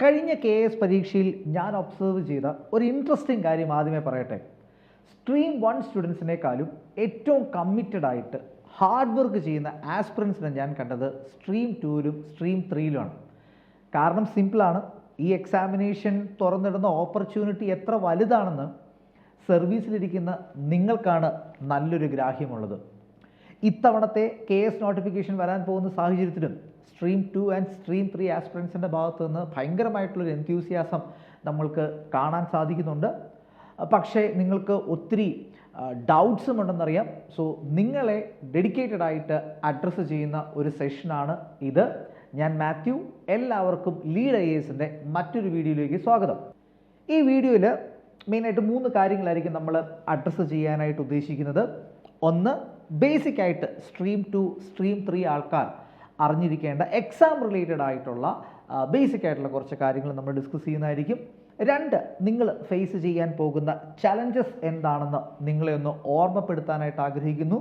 കഴിഞ്ഞ KS പരീക്ഷയിൽ ഞാൻ ഒബ്സർവ് ചെയ്ത ഒരു ഇൻട്രസ്റ്റിംഗ് കാര്യം ആദ്യമേ പറയട്ടെ. സ്ട്രീം 1 സ്റ്റുഡൻസിനേക്കാളും ഏറ്റവും കമ്മിറ്റഡ് ആയിട്ട് ഹാർഡ് വർക്ക് ചെയ്യുന്ന ആസ്പിറൻസിനെ ഞാൻ കണ്ടത് സ്ട്രീം 2ലും സ്ട്രീം 3ലുമാണ്. കാരണം സിമ്പിളാണ്, ഈ എക്സാമിനേഷൻ തുറന്നിടുന്ന ഓപ്പർച്യൂണിറ്റി എത്ര വലുതാണെന്ന് സർവീസിലിരിക്കുന്ന നിങ്ങൾക്കാണ് നല്ലൊരു ഗ്രാഹ്യമുള്ളത്. ഇത്തവണത്തെ KS നോട്ടിഫിക്കേഷൻ വരാൻ പോകുന്ന സാഹചര്യത്തിലും സ്ട്രീം 2 ആൻഡ് സ്ട്രീം 3 ആസ്പിറൻസിൻ്റെ ഭാഗത്തു നിന്ന് ഭയങ്കരമായിട്ടുള്ളൊരു എൻത്യൂസിയാസം നമ്മൾക്ക് കാണാൻ സാധിക്കുന്നുണ്ട്. പക്ഷേ നിങ്ങൾക്ക് ഒത്തിരി ഡൗട്ട്സും ഉണ്ടെന്നറിയാം. സോ നിങ്ങളെ ഡെഡിക്കേറ്റഡ് ആയിട്ട് അഡ്രസ്സ് ചെയ്യുന്ന ഒരു സെഷനാണ് ഇത്. ഞാൻ മാത്യു. എല്ലാവർക്കും ലീഡ് IASൻ്റെ മറ്റൊരു വീഡിയോയിലേക്ക് സ്വാഗതം. ഈ വീഡിയോയിൽ മെയിനായിട്ട് 3 കാര്യങ്ങളായിരിക്കും നമ്മൾ അഡ്രസ്സ് ചെയ്യാനായിട്ട് ഉദ്ദേശിക്കുന്നത്. ഒന്ന്, ബേസിക് ആയിട്ട് സ്ട്രീം 2 സ്ട്രീം 3 ആൾക്കാർ അറിഞ്ഞിരിക്കേണ്ട എക്സാം റിലേറ്റഡ് ആയിട്ടുള്ള ബേസിക് ആയിട്ടുള്ള കുറച്ച് കാര്യങ്ങൾ നമ്മൾ ഡിസ്കസ് ചെയ്യുന്നതായിരിക്കും. 2, നിങ്ങൾ ഫേസ് ചെയ്യാൻ പോകുന്ന ചലഞ്ചസ് എന്താണെന്ന് നിങ്ങളെ ഒന്ന് ഓർമ്മപ്പെടുത്താനായിട്ട് ആഗ്രഹിക്കുന്നു.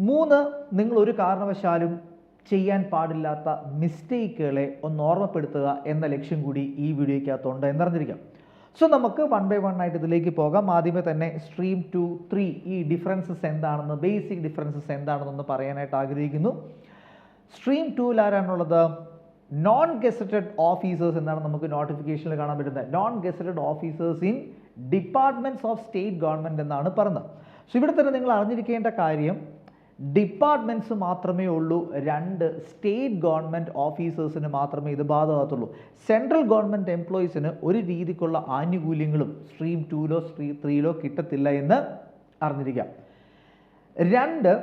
3, നിങ്ങൾ ഒരു കാരണവശാലും ചെയ്യാൻ പാടില്ലാത്ത മിസ്റ്റേക്കുകളെ ഒന്ന് ഓർമ്മപ്പെടുത്തുക എന്ന ലക്ഷ്യം കൂടി ഈ വീഡിയോയ്ക്കകത്തുണ്ട് എന്നറിഞ്ഞിരിക്കാം. സോ നമുക്ക് 1 by 1 ആയിട്ട് ഇതിലേക്ക് പോകാം. ആദ്യമേ തന്നെ സ്ട്രീം 2, 3 ഈ ഡിഫറൻസസ് എന്താണെന്ന്, ബേസിക് ഡിഫറൻസസ് എന്താണെന്നൊന്ന് പറയാനായിട്ട് ആഗ്രഹിക്കുന്നു. സ്ട്രീം 2ൽ ആരാണുള്ളത്? നോൺ ഗസറ്റഡ് ഓഫീസേഴ്സ് എന്നാണ് നമുക്ക് നോട്ടിഫിക്കേഷനിൽ കാണാൻ പറ്റുന്നത്. Non gazetted officers in departments of state government എന്നാണ് പറയുന്നത്. സോ ഇവിടെ തന്നെ നിങ്ങൾ അറിഞ്ഞിരിക്കേണ്ട കാര്യം, ഡിപ്പാർട്ട്മെൻറ്റ്സ് മാത്രമേ ഉള്ളൂ. 2 സ്റ്റേറ്റ് ഗവൺമെൻറ് ഓഫീസേഴ്സിന് മാത്രമേ ഇത് ബാധകത്തുള്ളൂ. സെൻട്രൽ ഗവൺമെൻറ് എംപ്ലോയീസിന് ഒരു രീതിക്കുള്ള ആനുകൂല്യങ്ങളും സ്ട്രീം 2ലോ സ്ട്രീം 3ലോ കിട്ടത്തില്ല എന്ന് അറിഞ്ഞിരിക്കാം. 2,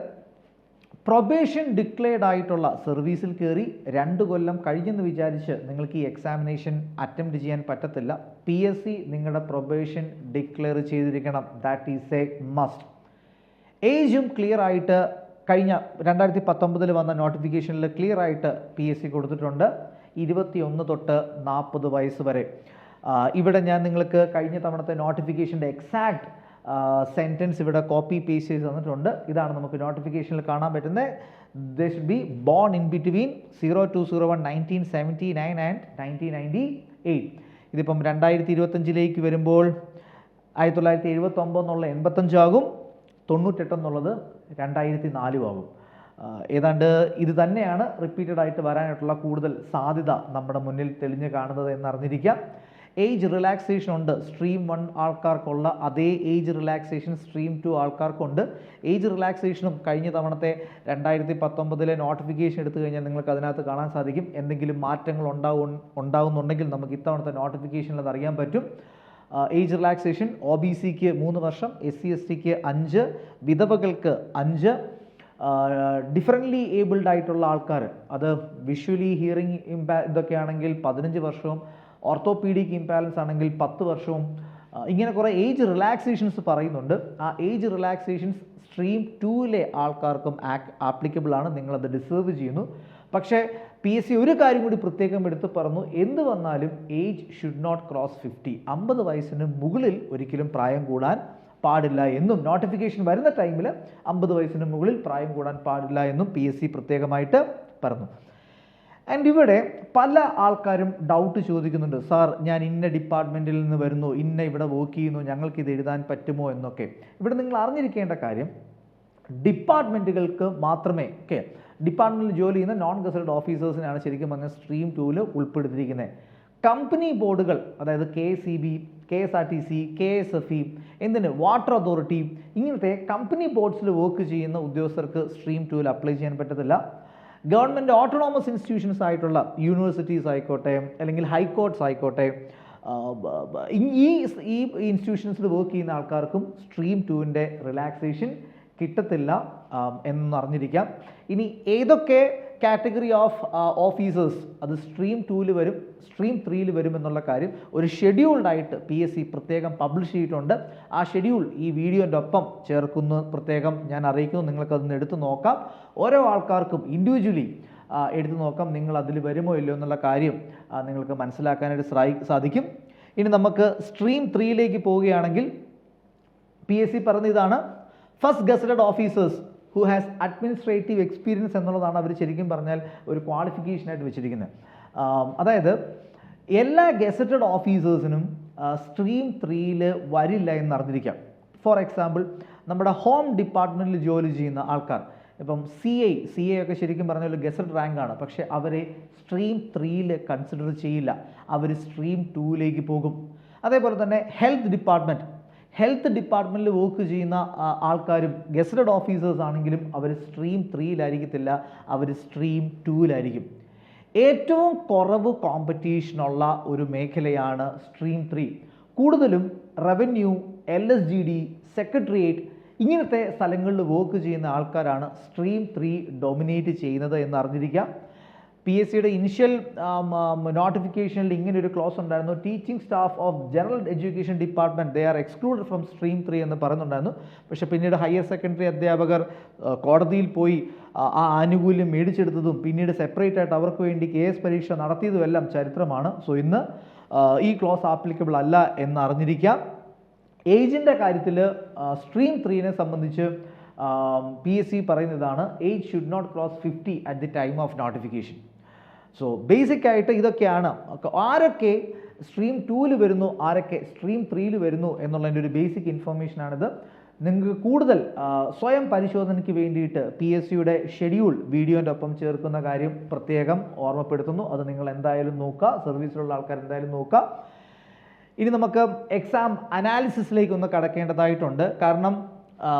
പ്രൊബേഷൻ ഡിക്ലെയർഡ് ആയിട്ടുള്ള സർവീസിൽ കയറി 2 കൊല്ലം കഴിഞ്ഞെന്ന് വിചാരിച്ച് നിങ്ങൾക്ക് ഈ എക്സാമിനേഷൻ അറ്റംപ്റ്റ് ചെയ്യാൻ പറ്റത്തില്ല. PSC നിങ്ങളുടെ പ്രൊബേഷൻ ഡിക്ലെയർ ചെയ്തിരിക്കണം. That is a must. ഏജും ക്ലിയർ ആയിട്ട് കഴിഞ്ഞ 2019 വന്ന നോട്ടിഫിക്കേഷനിൽ ക്ലിയർ ആയിട്ട് PSC കൊടുത്തിട്ടുണ്ട്. 21 തൊട്ട് 40 വയസ്സ് വരെ. ഇവിടെ ഞാൻ നിങ്ങൾക്ക് കഴിഞ്ഞ തവണത്തെ നോട്ടിഫിക്കേഷൻ്റെ എക്സാക്ട് സെൻറ്റൻസ് ഇവിടെ കോപ്പി പേസ്റ്റ് ചെയ്ത് തന്നിട്ടുണ്ട്. ഇതാണ് നമുക്ക് നോട്ടിഫിക്കേഷനിൽ കാണാൻ പറ്റുന്നത്. They should be born in between 0201 1979 and 1998. ഇതിപ്പം 2025 വരുമ്പോൾ 1979 എന്നുള്ള 85 ആകും, 98 എന്നുള്ളത് 2004 ആകും. ഏതാണ്ട് ഇത് തന്നെയാണ് റിപ്പീറ്റഡ് ആയിട്ട് വരാനായിട്ടുള്ള കൂടുതൽ സാധ്യത നമ്മുടെ മുന്നിൽ തെളിഞ്ഞ് കാണുന്നത് എന്നറിഞ്ഞിരിക്കാം. ഏജ് റിലാക്സേഷൻ ഉണ്ട്. സ്ട്രീം 1 ആൾക്കാർക്കുള്ള അതേ ഏജ് റിലാക്സേഷൻ സ്ട്രീം 2 ആൾക്കാർക്കുണ്ട്. ഏജ് റിലാക്സേഷനും കഴിഞ്ഞ തവണത്തെ 2019 നോട്ടിഫിക്കേഷൻ എടുത്തു കഴിഞ്ഞാൽ നിങ്ങൾക്ക് അതിനകത്ത് കാണാൻ സാധിക്കും. എന്തെങ്കിലും മാറ്റങ്ങൾ ഉണ്ടാകുന്നുണ്ടെങ്കിൽ നമുക്ക് ഇത്തവണത്തെ നോട്ടിഫിക്കേഷനിൽ അത് അറിയാൻ പറ്റും. ഏജ് റിലാക്സേഷൻ OBCക്ക് 3 വർഷം, SC/STക്ക് 5, വിധവകൾക്ക് 5, ഡിഫറൻ്റ്ലി ഏബിൾഡ് ആയിട്ടുള്ള ആൾക്കാർ, അത് വിഷ്വലി ഹിയറിംഗ് ഇതൊക്കെ ആണെങ്കിൽ 15 വർഷവും, ഓർത്തോപീഡിക് ഇംപാലൻസ് ആണെങ്കിൽ 10 വർഷവും, ഇങ്ങനെ കുറേ ഏജ് റിലാക്സേഷൻസ് പറയുന്നുണ്ട്. ആ ഏജ് റിലാക്സേഷൻസ് സ്ട്രീം 2ലെ ആൾക്കാർക്കും ആപ്ലിക്കബിൾ ആണ്. നിങ്ങളത് ഡിസേർവ് ചെയ്യുന്നു. പക്ഷേ PSC ഒരു കാര്യം കൂടി പ്രത്യേകം എടുത്ത് പറഞ്ഞു, എന്ത് വന്നാലും ഏജ് ഷുഡ് നോട്ട് ക്രോസ് 50. 50 വയസ്സിന് മുകളിൽ ഒരിക്കലും പ്രായം കൂടാൻ പാടില്ല എന്നും, നോട്ടിഫിക്കേഷൻ വരുന്ന ടൈമിൽ 50 വയസ്സിന് മുകളിൽ പ്രായം കൂടാൻ പാടില്ല എന്നും PSC പ്രത്യേകമായിട്ട് പറഞ്ഞു. ആൻഡ് ഇവിടെ പല ആൾക്കാരും ഡൗട്ട് ചോദിക്കുന്നുണ്ട്, സാർ ഞാൻ ഇന്ന ഡിപ്പാർട്ട്മെൻറ്റിൽ നിന്ന് വരുന്നു, ഇവിടെ വർക്ക് ചെയ്യുന്നു, ഞങ്ങൾക്കിത് എഴുതാൻ പറ്റുമോ എന്നൊക്കെ. ഇവിടെ നിങ്ങൾ അറിഞ്ഞിരിക്കേണ്ട കാര്യം, ഡിപ്പാർട്ട്മെൻറ്റുകൾക്ക് മാത്രമേ ഡിപ്പാർട്ട്മെൻറ്റിൽ ജോലി ചെയ്യുന്ന നോൺ ഗസറ്റഡ് ഓഫീസേഴ്സിനാണ് ശരിക്കും പറഞ്ഞാൽ സ്ട്രീം 2ൽ ഉൾപ്പെടുത്തിയിരിക്കുന്നത്. കമ്പനി ബോർഡുകൾ, അതായത് KSEB, KSRTC, KSFE, water authority, ഇങ്ങനത്തെ കമ്പനി ബോർഡ്സിൽ വർക്ക് ചെയ്യുന്ന ഉദ്യോഗസ്ഥർക്ക് സ്ട്രീം 2ൽ അപ്ലൈ ചെയ്യാൻ പറ്റത്തില്ല. ഗവൺമെൻറ് ഓട്ടോണോമസ് ഇൻസ്റ്റിറ്റ്യൂഷൻസ് ആയിട്ടുള്ള യൂണിവേഴ്സിറ്റീസ് ആയിക്കോട്ടെ, അല്ലെങ്കിൽ ഹൈക്കോർട്ട്സ് ആയിക്കോട്ടെ, ഈ ഇൻസ്റ്റിറ്റ്യൂഷൻസിൽ വർക്ക് ചെയ്യുന്ന ആൾക്കാർക്കും സ്ട്രീം 2ൻ്റെ റിലാക്സേഷൻ കിട്ടത്തില്ല എന്നറിഞ്ഞിരിക്കാം. ഇനി ഏതൊക്കെ കാറ്റഗറി ഓഫ് ഓഫീസേഴ്സ് അത് സ്ട്രീം 2ൽ വരും, സ്ട്രീം 3ൽ വരും എന്നുള്ള കാര്യം ഒരു ഷെഡ്യൂൾഡ് ആയിട്ട് PSC പ്രത്യേകം പബ്ലിഷ് ചെയ്തിട്ടുണ്ട്. ആ ഷെഡ്യൂൾ ഈ വീഡിയോൻ്റെ ഒപ്പം ചേർക്കുന്നു, പ്രത്യേകം ഞാൻ അറിയിക്കുന്നു. നിങ്ങൾക്കതൊന്ന് എടുത്ത് നോക്കാം. ഓരോ ആൾക്കാർക്കും ഇൻഡിവിജ്വലി എടുത്തു നോക്കാം, നിങ്ങൾ അതിൽ വരുമോ ഇല്ലയോ എന്നുള്ള കാര്യം നിങ്ങൾക്ക് മനസ്സിലാക്കാനായിട്ട് സാധിക്കും. ഇനി നമുക്ക് സ്ട്രീം 3ലേക്ക് പോവുകയാണെങ്കിൽ PSC പറഞ്ഞ ഇതാണ്, first gazetted officers who has administrative experience എന്നുള്ളതാണ് അവർ ശരിക്കും പറഞ്ഞാൽ ഒരു ക്വാളിഫിക്കേഷനായിട്ട് വെച്ചിരിക്കുന്നത്. അതായത് എല്ലാ ഗസറ്റഡ് ഓഫീസേഴ്സിനും സ്ട്രീം 3-ൽ വരില്ല എന്ന് അറിഞ്ഞിരിക്കാം. ഫോർ എക്സാമ്പിൾ, നമ്മുടെ ഹോം ഡിപ്പാർട്ട്മെൻറ്റിൽ ജോലി ചെയ്യുന്ന ആൾക്കാർ, ഇപ്പം സി ഐ ഒക്കെ ശരിക്കും പറഞ്ഞാൽ ഗസറ്റ് റാങ്കാണ്, പക്ഷേ അവരെ സ്ട്രീം 3-ൽ കൺസിഡർ ചെയ്യില്ല, അവർ സ്ട്രീം 2-ലേക്ക് പോകും. അതേപോലെ തന്നെ ഹെൽത്ത് ഡിപ്പാർട്ട്മെൻറ്റിൽ വർക്ക് ചെയ്യുന്ന ആൾക്കാരും ഗസറ്റഡ് ഓഫീസേഴ്സ് ആണെങ്കിലും അവർ സ്ട്രീം 3-ലായിരിക്കത്തില്ല, അവർ സ്ട്രീം 2-ലായിരിക്കും. ഏറ്റവും കുറവ് കോമ്പറ്റീഷനുള്ള ഒരു മേഖലയാണ് സ്ട്രീം 3. കൂടുതലും റവന്യൂ, LSGD, സെക്രട്ടേറിയറ്റ് ഇങ്ങനത്തെ സ്ഥലങ്ങളിൽ വർക്ക് ചെയ്യുന്ന ആൾക്കാരാണ് സ്ട്രീം 3 ഡൊമിനേറ്റ് ചെയ്യുന്നത് എന്ന് അറിഞ്ഞിരിക്കാം. PSC ഇനിഷ്യൽ നോട്ടിഫിക്കേഷനിൽ ഇങ്ങനെ ഒരു ക്ലോസ് ഉണ്ടായിരുന്നു, teaching staff of general education department they are excluded from stream 3 എന്ന് പറയുന്നുണ്ടായിരുന്നു. പക്ഷേ പിന്നീട് ഹയർ സെക്കൻഡറി അധ്യാപകർ കോടതിയിൽ പോയി ആ ആനുകൂല്യം മേടിച്ചെടുത്തതും പിന്നീട് സെപ്പറേറ്റ് ആയിട്ട് അവർക്ക് വേണ്ടി KS പരീക്ഷ നടത്തിയതും എല്ലാം ചരിത്രമാണ്. സോ ഇന്ന് ഈ ക്ലോസ് ആപ്ലിക്കബിൾ അല്ല എന്ന് അറിഞ്ഞിരിക്കാം. ഏജിൻ്റെ കാര്യത്തിൽ സ്ട്രീം 3-നെ സംബന്ധിച്ച് PSC പറയുന്നതാണ്, age should not cross 50 at the time of notification. So basic ആയിട്ട് ഇതൊക്കെയാണ് ആരൊക്കെ സ്ട്രീം 2-ൽ വരുന്നു, ആരൊക്കെ സ്ട്രീം 3-ൽ വരുന്നു എന്നുള്ളതിൻ്റെ ഒരു ബേസിക് ഇൻഫർമേഷനാണിത്. നിങ്ങൾക്ക് കൂടുതൽ സ്വയം പരിശോധനയ്ക്ക് വേണ്ടിയിട്ട് PSCയുടെ ഷെഡ്യൂൾ വീഡിയോൻ്റെ ഒപ്പം ചേർക്കുന്ന കാര്യം പ്രത്യേകം ഓർമ്മപ്പെടുത്തുന്നു. അത് നിങ്ങൾ എന്തായാലും നോക്കുക, സർവീസിലുള്ള ആൾക്കാർ എന്തായാലും നോക്കുക. ഇനി നമുക്ക് എക്സാം അനാലിസിസിലേക്ക് ഒന്ന് കടക്കേണ്ടതായിട്ടുണ്ട്. കാരണം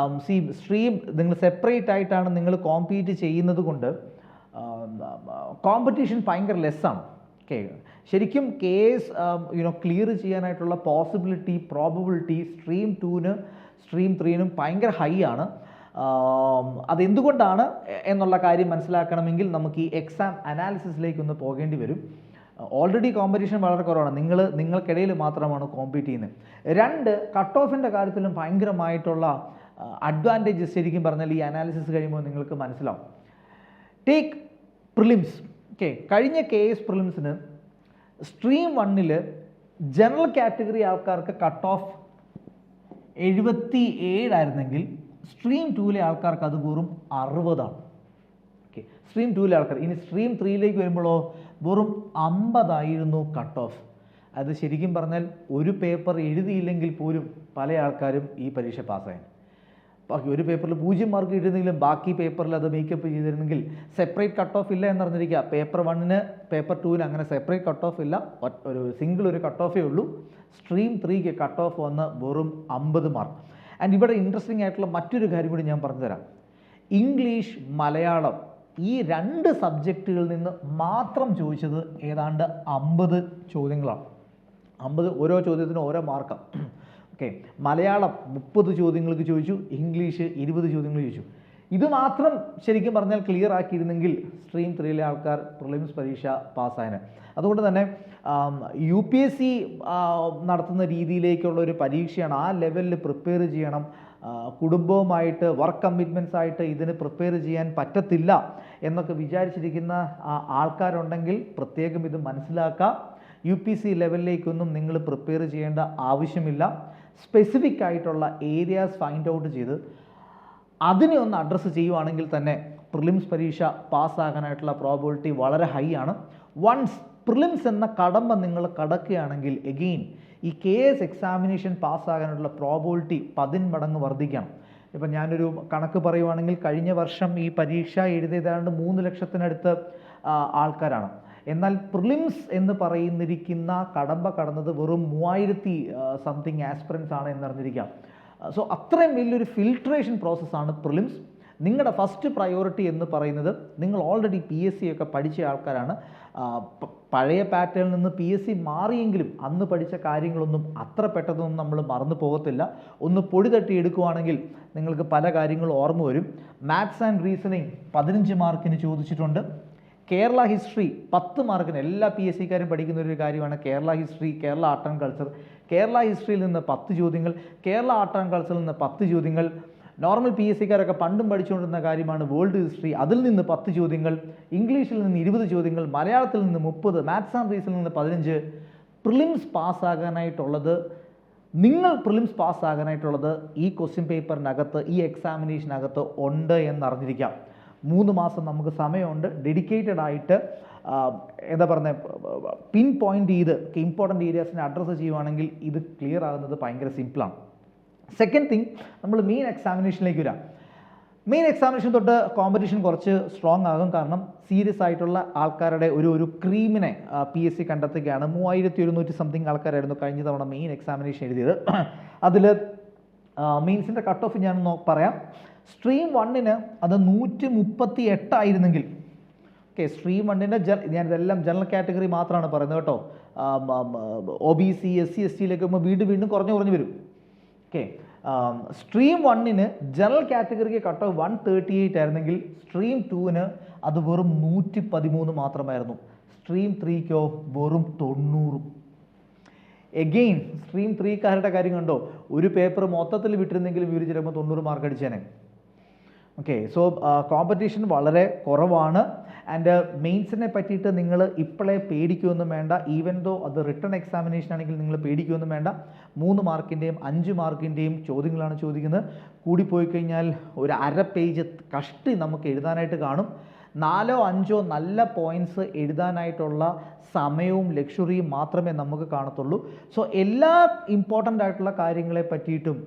സ്ട്രീം നിങ്ങൾ സെപ്പറേറ്റ് ആയിട്ടാണ് നിങ്ങൾ കോമ്പീറ്റ് ചെയ്യുന്നത് കൊണ്ട് കോമ്പറ്റീഷൻ ഭയങ്കര ലെസ്സാണ്. ഓക്കെ, ശരിക്കും കേസ് ക്ലിയർ ചെയ്യാനായിട്ടുള്ള പ്രോബബിലിറ്റി സ്ട്രീം 2-ന് സ്ട്രീം 3-നും ഭയങ്കര ഹൈ ആണ്. അതെന്തുകൊണ്ടാണ് എന്നുള്ള കാര്യം മനസ്സിലാക്കണമെങ്കിൽ നമുക്ക് ഈ എക്സാം അനാലിസിസിലേക്ക് ഒന്ന് പോകേണ്ടി വരും. ഓൾറെഡി കോമ്പറ്റീഷൻ വളരെ കുറവാണ്, നിങ്ങൾക്കിടയിൽ മാത്രമാണ് കോമ്പീറ്റ് ചെയ്യുന്നത്. 2, കട്ട് ഓഫിൻ്റെ കാര്യത്തിലും ഭയങ്കരമായിട്ടുള്ള അഡ്വാൻറ്റേജസ് ശരിക്കും പറഞ്ഞാൽ ഈ അനാലിസിസ് കഴിയുമ്പോൾ നിങ്ങൾക്ക് മനസ്സിലാവും. Take prelims. ഓക്കെ, കഴിഞ്ഞ KS പ്രിലിംസിന് സ്ട്രീം 1-ൽ ജനറൽ കാറ്റഗറി ആൾക്കാർക്ക് കട്ട് ഓഫ് 77 ആയിരുന്നെങ്കിൽ സ്ട്രീം 2-ലെ ആൾക്കാർക്ക് അത് വെറും 60 ആണ്. ഓക്കെ, സ്ട്രീം 2-ലെ ആൾക്കാർ. ഇനി സ്ട്രീം 3-ലേക്ക് വരുമ്പോഴോ വെറും 50 ആയിരുന്നു കട്ട് ഓഫ്. അത് ശരിക്കും പറഞ്ഞാൽ ഒരു പേപ്പർ എഴുതിയില്ലെങ്കിൽ പോലും പല ആൾക്കാരും ഈ പരീക്ഷ പാസ്സായി. ബാക്കി ഒരു പേപ്പറിൽ 0 മാർക്ക് കിട്ടുന്നെങ്കിലും ബാക്കി പേപ്പറിൽ അത് മേക്കപ്പ് ചെയ്തിരുന്നെങ്കിൽ സെപ്പറേറ്റ് കട്ട് ഓഫ് ഇല്ല എന്നറിഞ്ഞിരിക്കുക. പേപ്പർ 1-ന് പേപ്പർ 2-ന് അങ്ങനെ സെപ്പറേറ്റ് കട്ട് ഓഫ് ഇല്ല, ഒരു കട്ട് ഓഫേ ഉള്ളൂ. സ്ട്രീം 3-ക്ക് കട്ട് ഓഫ് വന്ന് വെറും 50 മാർക്ക്. ആൻഡ് ഇവിടെ ഇൻട്രസ്റ്റിംഗ് ആയിട്ടുള്ള മറ്റൊരു കാര്യം കൂടി ഞാൻ പറഞ്ഞുതരാം. ഇംഗ്ലീഷ്, മലയാളം ഈ 2 സബ്ജക്റ്റുകളിൽ നിന്ന് മാത്രം ചോദിച്ചത് ഏതാണ്ട് 50 ചോദ്യങ്ങളാണ്. 50, ഓരോ ചോദ്യത്തിനും ഓരോ മാർക്കാണ്. ഓക്കെ, മലയാളം 30 ചോദ്യങ്ങൾക്ക് ചോദിച്ചു, ഇംഗ്ലീഷ് 20 ചോദ്യങ്ങൾ ചോദിച്ചു. ഇത് മാത്രം ശരിക്കും പറഞ്ഞാൽ ക്ലിയർ ആക്കിയിരുന്നെങ്കിൽ സ്ട്രീം 3-ലെ ആൾക്കാർ പ്രിലിംസ് പരീക്ഷ പാസ്സായതിന്. അതുകൊണ്ട് തന്നെ UPSC നടത്തുന്ന രീതിയിലേക്കുള്ള ഒരു പരീക്ഷയാണ്. ആ ലെവലിൽ പ്രിപ്പയർ ചെയ്യണം. കുടുംബവുമായിട്ട് വർക്ക് കമ്മിറ്റ്മെൻറ്റ്സ് ആയിട്ട് ഇതിന് പ്രിപ്പയർ ചെയ്യാൻ പറ്റത്തില്ല എന്നൊക്കെ വിചാരിച്ചിരിക്കുന്ന ആൾക്കാരുണ്ടെങ്കിൽ പ്രത്യേകം ഇത് മനസ്സിലാക്കുക. UPSC ലെവലിലേക്കൊന്നും നിങ്ങൾ പ്രിപ്പയർ ചെയ്യേണ്ട ആവശ്യമില്ല. സ്പെസിഫിക് ആയിട്ടുള്ള ഏരിയാസ് ഫൈൻഡ് ഔട്ട് ചെയ്ത് അതിനെ ഒന്ന് അഡ്രസ്സ് ചെയ്യുവാണെങ്കിൽ തന്നെ പ്രിലിംസ് പരീക്ഷ പാസ്സാകാനായിട്ടുള്ള പ്രോബിലിറ്റി വളരെ ഹൈ ആണ്. വൺസ് പ്രിലിംസ് എന്ന കടമ്പ നിങ്ങൾ കടക്കുകയാണെങ്കിൽ എഗെയിൻ ഈ KS എക്സാമിനേഷൻ പാസ്സാകാനുള്ള പ്രോബിലിറ്റി 10 മടങ്ങ് വർദ്ധിക്കണം. ഇപ്പം ഞാനൊരു കണക്ക് പറയുവാണെങ്കിൽ കഴിഞ്ഞ വർഷം ഈ പരീക്ഷ എഴുതിയതാണ്ട് 3 ലക്ഷത്തിനടുത്ത് ആൾക്കാരാണ്. എന്നാൽ പ്രിലിംസ് എന്ന് പറയുന്നിരിക്കുന്ന കടമ്പ കടന്നത് വെറും 3000 സംതിങ് ആസ്പിറൻസ് ആണ് എന്നറിഞ്ഞിരിക്കാം. സോ അത്രയും വലിയൊരു ഫിൽട്രേഷൻ പ്രോസസ്സാണ് പ്രിലിംസ്. നിങ്ങളുടെ ഫസ്റ്റ് പ്രയോറിറ്റി എന്ന് പറയുന്നത് നിങ്ങൾ ഓൾറെഡി PSC ഒക്കെ പഠിച്ച ആൾക്കാരാണ്. പഴയ പാറ്റേണിൽ നിന്ന് PSC മാറിയെങ്കിലും അന്ന് പഠിച്ച കാര്യങ്ങളൊന്നും അത്ര പെട്ടെന്നൊന്നും നമ്മൾ മറന്നു പോകത്തില്ല. ഒന്ന് പൊടി തട്ടി എടുക്കുവാണെങ്കിൽ നിങ്ങൾക്ക് പല കാര്യങ്ങളും ഓർമ്മ വരും. മാത്സ് ആൻഡ് റീസണിങ് 15 മാർക്കിന് ചോദിച്ചിട്ടുണ്ട്. കേരള ഹിസ്റ്ററി 10 മാർക്കിന് എല്ലാ PSCക്കാരും പഠിക്കുന്ന ഒരു കാര്യമാണ് Kerala history, Kerala art and culture. Kerala ഹിസ്റ്ററിയിൽ നിന്ന് 10 ചോദ്യങ്ങൾ, കേരള ആർട്ട് ആൻഡ് കൾച്ചറിൽ നിന്ന് 10 ചോദ്യങ്ങൾ. നോർമൽ PSCക്കാരൊക്കെ പണ്ടും പഠിച്ചുകൊണ്ടിരുന്ന കാര്യമാണ് വേൾഡ് ഹിസ്റ്ററി, അതിൽ നിന്ന് 10 ചോദ്യങ്ങൾ, ഇംഗ്ലീഷിൽ നിന്ന് 20 ചോദ്യങ്ങൾ, മലയാളത്തിൽ നിന്ന് 30, മാത്സ് ആൻഡ് റീസണിൽ നിന്ന് 15. പ്രിലിംസ് പാസ്സാകാനായിട്ടുള്ളത് ഈ ക്വസ്റ്റ്യൻ പേപ്പറിനകത്ത്, ഈ എക്സാമിനേഷനകത്ത് ഉണ്ട് എന്നറിഞ്ഞിരിക്കാം. 3 മാസം നമുക്ക് സമയമുണ്ട്. ഡെഡിക്കേറ്റഡ് ആയിട്ട് എന്താ പറയുന്നത്, പിൻ പോയിന്റ് ചെയ്ത് ഇമ്പോർട്ടൻറ്റ് ഏരിയാസിനെ അഡ്രസ്സ് ചെയ്യുവാണെങ്കിൽ ഇത് ക്ലിയർ ആകുന്നത് ഭയങ്കര സിമ്പിളാണ്. സെക്കൻഡ് തിങ്, നമ്മൾ മെയിൻ എക്സാമിനേഷനിലേക്ക് വരാം. മെയിൻ എക്സാമിനേഷൻ തൊട്ട് കോമ്പറ്റീഷൻ കുറച്ച് സ്ട്രോങ് ആകും. കാരണം സീരിയസ് ആയിട്ടുള്ള ആൾക്കാരുടെ ഒരു ക്രീമിനെ PSC കണ്ടെത്തുകയാണ്. 3100 സംതിങ് ആൾക്കാരായിരുന്നു കഴിഞ്ഞ തവണ മെയിൻ എക്സാമിനേഷൻ എഴുതിയത്. അതിൽ മെയിൻസിൻ്റെ കട്ട് ഓഫ് ഞാൻ പറയാം. സ്ട്രീം 1-ന് അത് 138 ആയിരുന്നെങ്കിൽ, ഓക്കെ, സ്ട്രീം 1-ൻ്റെ ഞാനിതെല്ലാം ജനറൽ കാറ്റഗറി മാത്രമാണ് പറയുന്നത് കേട്ടോ. OBC SC ST-യിലേക്ക് പോകുമ്പോൾ വീണ്ടും കുറഞ്ഞു വരും. ഓക്കെ, സ്ട്രീം 1-ന് ജനറൽ കാറ്റഗറിക്ക് കട്ട് ഓഫ് 138 ആയിരുന്നെങ്കിൽ സ്ട്രീം 2-ന് അത് വെറും 113 മാത്രമായിരുന്നു. സ്ട്രീം 3-ക്കോ വെറും 90. എഗെയിൻ സ്ട്രീം 3-കാരുടെ കാര്യം കണ്ടോ, ഒരു പേപ്പർ മൊത്തത്തിൽ വിട്ടിരുന്നെങ്കിലും ഇവർ ചിലപ്പോൾ 90 മാർക്ക് അടിച്ചേനെ. ഓക്കെ, സോ കോമ്പറ്റീഷൻ വളരെ കുറവാണ്. ആൻഡ് മെയിൻസിനെ പറ്റിയിട്ട് നിങ്ങൾ ഇപ്പോഴേ പേടിക്കുകയൊന്നും വേണ്ട. ഈവൻ ദോ അത് റിട്ടൺ എക്സാമിനേഷൻ ആണെങ്കിൽ നിങ്ങൾ പേടിക്കുകയൊന്നും വേണ്ട. 3 മാർക്കിൻ്റെയും 5 മാർക്കിൻ്റെയും ചോദ്യങ്ങളാണ് ചോദിക്കുന്നത്. കൂടിപ്പോയി കഴിഞ്ഞാൽ ഒരു അര പേജ് കഷ്ടി നമുക്ക് എഴുതാനായിട്ട് കാണും. 4 or 5 നല്ല പോയിൻറ്റ്സ് എഴുതാനായിട്ടുള്ള സമയവും ലക്ഷറിയും മാത്രമേ നമുക്ക് കാണത്തുള്ളൂ. സോ എല്ലാ ഇമ്പോർട്ടൻ്റ് ആയിട്ടുള്ള കാര്യങ്ങളെ പറ്റിയിട്ടും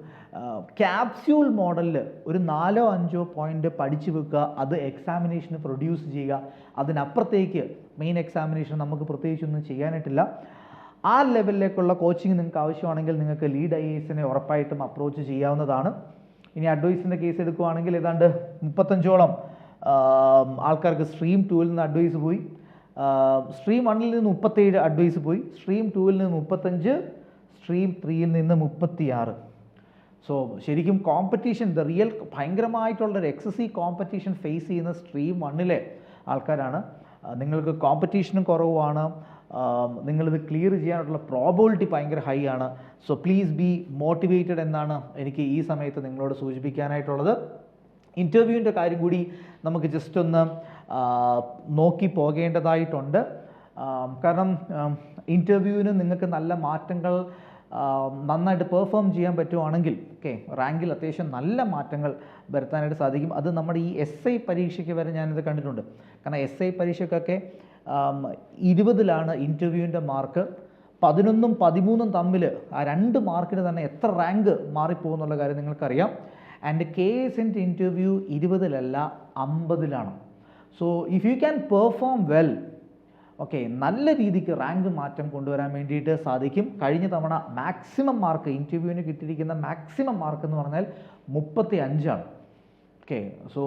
ക്യാപ്സ്യൂൾ മോഡലിൽ ഒരു 4 or 5 പോയിൻ്റ് പഠിച്ചു വെക്കുക, അത് എക്സാമിനേഷന് പ്രൊഡ്യൂസ് ചെയ്യുക. അതിനപ്പുറത്തേക്ക് മെയിൻ എക്സാമിനേഷൻ നമുക്ക് പ്രത്യേകിച്ചൊന്നും ചെയ്യാനായിട്ടില്ല. ആ ലെവലിലേക്കുള്ള കോച്ചിങ് നിങ്ങൾക്ക് ആവശ്യമാണെങ്കിൽ നിങ്ങൾക്ക് ലീഡ് IAS-നെ ഉറപ്പായിട്ടും അപ്രോച്ച് ചെയ്യാവുന്നതാണ്. ഇനി അഡ്വൈസിൻ്റെ കേസ് എടുക്കുകയാണെങ്കിൽ ഏതാണ്ട് 35ഓളം ആൾക്കാർക്ക് സ്ട്രീം 2-ൽ നിന്ന് അഡ്വൈസ് പോയി. സ്ട്രീം 1-ൽ നിന്ന് 37 അഡ്വൈസ് പോയി. സ്ട്രീം 2-ൽ നിന്ന് 35, സ്ട്രീം 3-ൽ നിന്ന് 36. സോ ശരിക്കും കോമ്പറ്റീഷൻ റിയൽ ഭയങ്കരമായിട്ടുള്ളൊരു എക്സസീവ് കോമ്പറ്റീഷൻ ഫേസ് ചെയ്യുന്ന സ്ട്രീം 1-ലെ ആൾക്കാരാണ്. നിങ്ങൾക്ക് കോമ്പറ്റീഷനും കുറവാണ്. നിങ്ങളിത് ക്ലിയർ ചെയ്യാനുള്ള പ്രോബിലിറ്റി ഭയങ്കര ഹൈ ആണ്. സോ പ്ലീസ് ബി മോട്ടിവേറ്റഡ് എന്നാണ് എനിക്ക് ഈ സമയത്ത് നിങ്ങളോട് സൂചിപ്പിക്കാനായിട്ടുള്ളത്. ഇൻ്റർവ്യൂവിൻ്റെ കാര്യം കൂടി നമുക്ക് ജസ്റ്റ് ഒന്ന് നോക്കി പോകേണ്ടതായിട്ടുണ്ട്. കാരണം ഇൻ്റർവ്യൂവിന് നിങ്ങൾക്ക് നല്ല മാറ്റങ്ങൾ നന്നായിട്ട് പെർഫോം ചെയ്യാൻ പറ്റുവാണെങ്കിൽ ഓക്കെ, റാങ്കിൽ അത്യാവശ്യം നല്ല മാറ്റങ്ങൾ വരുത്താനായിട്ട് സാധിക്കും. അത് നമ്മുടെ ഈ SI പരീക്ഷയ്ക്ക് വരെ ഞാനിത് കണ്ടിട്ടുണ്ട്. കാരണം SI പരീക്ഷയ്ക്കൊക്കെ 20-ലാണ് ഇൻ്റർവ്യൂവിൻ്റെ മാർക്ക്. 11ഉം 13ഉം തമ്മിൽ ആ 2 മാർക്കിന് തന്നെ എത്ര റാങ്ക് മാറിപ്പോകുന്നുള്ള കാര്യം നിങ്ങൾക്കറിയാം. ആൻഡ് KSNT ഇൻ്റർവ്യൂ 20-ലല്ല 50-ലാണ്. So if you can perform well, okay, നല്ല രീതിക്ക് റാങ്ക് മാറ്റം കൊണ്ടുവരാൻ വേണ്ടിയിട്ട് സാധിക്കും. കഴിഞ്ഞ തവണ മാക്സിമം മാർക്ക് ഇൻ്റർവ്യൂവിന് കിട്ടിയിരിക്കുന്ന മാക്സിമം മാർക്ക് എന്ന് പറഞ്ഞാൽ 35ആണ്. ഓക്കെ, സോ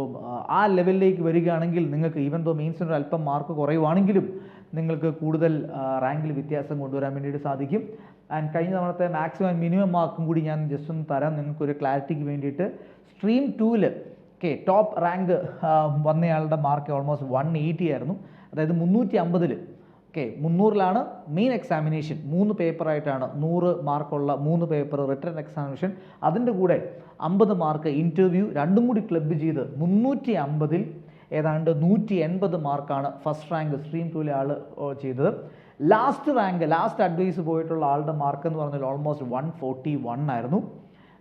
ആ ലെവലിലേക്ക് വരികയാണെങ്കിൽ നിങ്ങൾക്ക് ഈവൻ ദോ മെയിൻസിനൊരു അല്പം മാർക്ക് കുറയുവാണെങ്കിലും നിങ്ങൾക്ക് കൂടുതൽ റാങ്കിൽ വ്യത്യാസം കൊണ്ടുവരാൻ വേണ്ടിയിട്ട് സാധിക്കും. ആൻഡ് കഴിഞ്ഞ തവണത്തെ മാക്സിമം ആൻഡ് മിനിമം മാർക്കും കൂടി ഞാൻ ജസ്റ്റ് ഒന്ന് തരാം നിങ്ങൾക്കൊരു ക്ലാരിറ്റിക്ക് വേണ്ടിയിട്ട്. സ്ട്രീം 2-ൽ ഓക്കെ ടോപ്പ് റാങ്ക് വന്നയാളുടെ മാർക്ക് ഓൾമോസ്റ്റ് 180 ആയിരുന്നു. അതായത് 350-ൽ ഓക്കെ 300-ലാണ് മെയിൻ എക്സാമിനേഷൻ. 3 പേപ്പറായിട്ടാണ് 100 മാർക്കുള്ള 3 പേപ്പർ റിട്ടൺ എക്സാമിനേഷൻ. അതിൻ്റെ കൂടെ 50 മാർക്ക് ഇൻ്റർവ്യൂ, രണ്ടും കൂടി ക്ലബ് ചെയ്ത് 350-ൽ ഏതാണ്ട് 180 മാർക്കാണ് ഫസ്റ്റ് റാങ്ക് സ്ട്രീം 2-ലെ ആൾ ചെയ്തത്. ലാസ്റ്റ് റാങ്ക് ലാസ്റ്റ് അഡ്വൈസ് പോയിട്ടുള്ള ആളുടെ മാർക്ക് എന്ന് പറഞ്ഞാൽ ഓൾമോസ്റ്റ് 141 ആയിരുന്നു.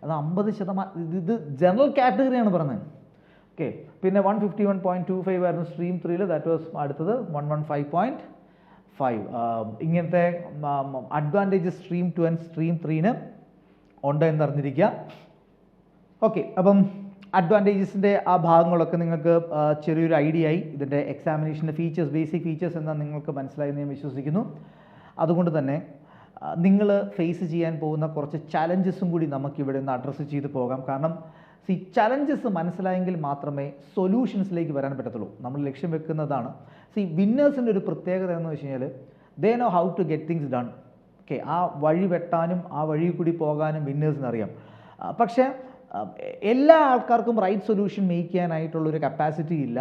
അത് 50%. ഇത് ജനറൽ കാറ്റഗറിയാണ് പറഞ്ഞത്. ഓക്കെ, പിന്നെ 151.25 ആയിരുന്നു സ്ട്രീം 3-ൽ. ദാറ്റ് വാസ് അടുത്തത് 115.5. ഇങ്ങനത്തെ അഡ്വാൻറ്റേജ് സ്ട്രീം 2 ആൻഡ് സ്ട്രീം 3-ന് ഉണ്ട് എന്നറിഞ്ഞിരിക്കുക. ഓക്കെ, അപ്പം അഡ്വാൻറ്റേജസിൻ്റെ ആ ഭാഗങ്ങളൊക്കെ നിങ്ങൾക്ക് ചെറിയൊരു ഐഡിയ ആയി. ഇതിൻ്റെ എക്സാമിനേഷൻ്റെ ഫീച്ചേഴ്സ്, ബേസിക് ഫീച്ചേഴ്സ് എന്താ നിങ്ങൾക്ക് മനസ്സിലായി എന്ന് ഞാൻ വിശ്വസിക്കുന്നു. അതുകൊണ്ട് തന്നെ നിങ്ങൾ ഫേസ് ചെയ്യാൻ പോകുന്ന കുറച്ച് ചലഞ്ചസും കൂടി നമുക്കിവിടെ ഒന്ന് അഡ്രസ്സ് ചെയ്ത് പോകാം. കാരണം ചലഞ്ചസ് മനസ്സിലായെങ്കിൽ മാത്രമേ സൊല്യൂഷൻസിലേക്ക് വരാൻ പറ്റത്തുള്ളൂ. നമ്മൾ ലക്ഷ്യം വെക്കുന്നതാണ്. വിന്നേഴ്സിൻ്റെ ഒരു പ്രത്യേകത എന്ന് വെച്ച് കഴിഞ്ഞാൽ they know how to get things done. Okay, ആ വഴി വെട്ടാനും ആ വഴി കൂടി പോകാനും വിന്നേഴ്സിന് അറിയാം. പക്ഷേ എല്ലാ ആൾക്കാർക്കും റൈറ്റ് സൊല്യൂഷൻ മേക്ക് ചെയ്യാനായിട്ടുള്ളൊരു കപ്പാസിറ്റി ഇല്ല.